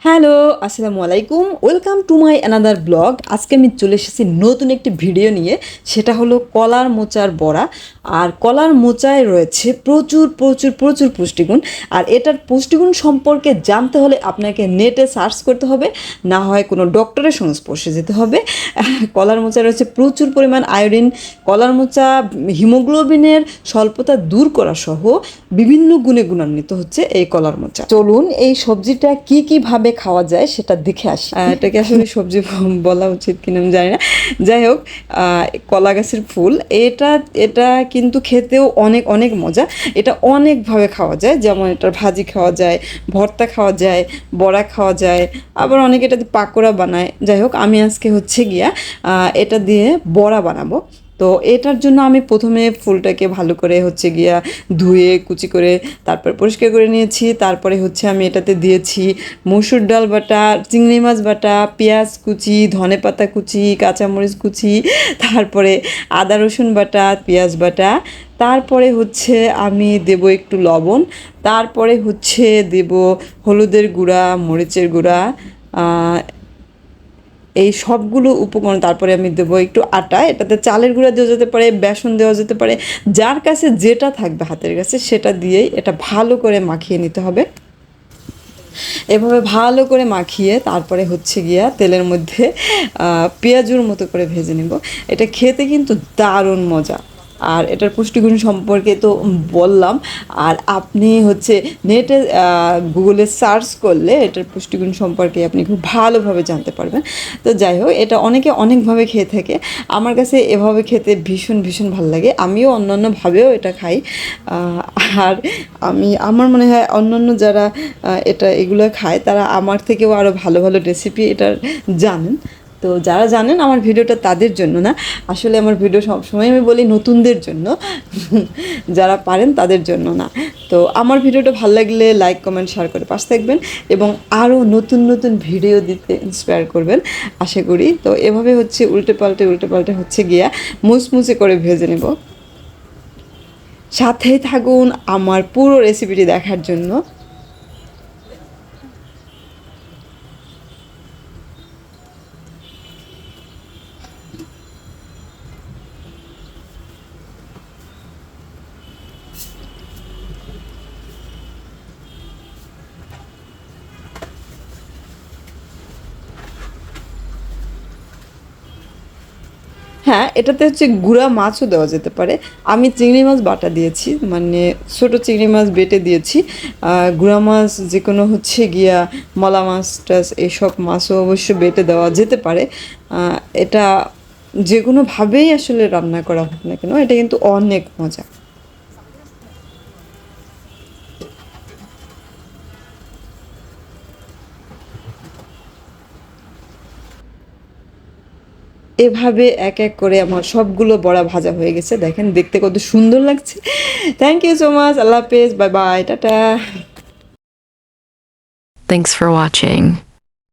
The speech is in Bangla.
হ্যালো, আসসালামু আলাইকুম। Welcome to my another blog. আজকে আমি চলে এসেছি নতুন একটি ভিডিও নিয়ে। সেটা হলো কলার মোচার বড়া। আর কলার মোচায় রয়েছে প্রচুর প্রচুর প্রচুর পুষ্টিগুণ। আর এটার পুষ্টিগুণ সম্পর্কে জানতে হলে আপনাকে নেটে সার্চ করতে হবে, না হয় কোনো ডক্টরের সংস্পর্শে যেতে হবে। কলার মোচায় রয়েছে প্রচুর পরিমাণ আয়োডিন। কলার মোচা হিমোগ্লোবিনের স্বল্পতা দূর করা সহ বিভিন্ন গুণে গুণান্বিত হচ্ছে এই কলার মোচা। চলুন এই সবজিটা কীভাবে খাওয়া যায় সেটা দেখে আসি। এটাকে আসলে সবজি বলা উচিত কিনা আমি জানি না। যাই হোক, কলা গাছের ফুল এটা এটা কিন্তু খেতেও অনেক অনেক মজা। এটা অনেকভাবে খাওয়া যায়, যেমন এটার ভাজি খাওয়া যায়, ভর্তা খাওয়া যায়, বড়া খাওয়া যায়, আবার অনেকে এটা দিয়ে পাকোড়া বানায়। যাই হোক, আমি আজকে হচ্ছে গিয়া এটা দিয়ে বড়া বানাবো। তো এটার জন্য আমি প্রথমে ফুলটাকে ভালো করে হচ্ছে গিয়া ধুয়ে কুচি করে তারপর পরিষ্কার করে নিয়েছি। তারপরে হচ্ছে আমি এটাতে দিয়েছি মসুর ডাল বাটা, চিংড়ি মাছ বাটা, পেঁয়াজ কুচি, ধনেপাতা কুচি, কাঁচামরিচ কুচি, তারপরে আদা রসুন বাটা, পেঁয়াজ বাটা, তারপরে হচ্ছে আমি দেব একটু লবণ, তারপরে হচ্ছে দেব হলুদের গুঁড়া, মরিচের গুঁড়া, এই সবগুলো উপকরণ। তারপরে আমি দেবো একটু আটা, এটাতে চালের গুঁড়া দেওয়া যেতে পারে, বেসন দেওয়া যেতে পারে, যার কাছে যেটা থাকবে হাতের কাছে সেটা দিয়েই এটা ভালো করে মাখিয়ে নিতে হবে। এভাবে ভালো করে মাখিয়ে তারপরে হচ্ছে গিয়া তেলের মধ্যে পেঁয়াজুর মতো করে ভেজে নিব। এটা খেতে কিন্তু দারুণ মজা। আর এটার পুষ্টিগুণ সম্পর্কে তো বললাম। আর আপনি হচ্ছে নেটে গুগলে সার্চ করলে এটার পুষ্টিগুণ সম্পর্কে আপনি খুব ভালোভাবে জানতে পারবেন। তো যাই হোক, এটা অনেকে অনেকভাবে খেয়ে থাকে। আমার কাছে এভাবে খেতে ভীষণ ভীষণ ভালো লাগে। আমিও অন্যান্যভাবেও এটা খাই। আর আমার মনে হয় অন্যান্য যারা এগুলো খায় তারা আমার থেকেও আরও ভালো ভালো রেসিপি এটার জানেন। তো যারা জানেন, আমার ভিডিওটা তাদের জন্য না, আসলে আমার ভিডিও সবসময় আমি বলি নতুনদের জন্য, যারা পারেন তাদের জন্য না। তো আমার ভিডিওটা ভালো লাগলে লাইক কমেন্ট শেয়ার করে পাশে থাকবেন এবং আরও নতুন নতুন ভিডিও দিতে ইন্সপায়ার করবেন আশা করি। তো এভাবে হচ্ছে উল্টে পাল্টে হচ্ছে গিয়া মুচমুচে করে ভেজে নেব। সাথেই থাকুন আমার পুরো রেসিপিটি দেখার জন্য। হ্যাঁ, এটাতে হচ্ছে গুঁড়া মাছও দেওয়া যেতে পারে। আমি চিংড়ি মাছ বাটা দিয়েছি, মানে ছোটো চিংড়ি মাছ বেটে দিয়েছি। গুঁড়া মাছ যে কোনো হচ্ছে গিয়া মলা মাছ টাছ এইসব মাছও অবশ্য বেটে দেওয়া যেতে পারে। এটা যে কোনোভাবেই আসলে রান্না করা হোক না কেন, এটা কিন্তু অনেক মজা। এভাবে এক এক করে আমার সবগুলো বড়া ভাজা হয়ে গেছে। দেখেন দেখতে কত সুন্দর লাগছে। Thank you so much. আল্লাহ হাফেজ, bye bye, tata. Thanks for watching.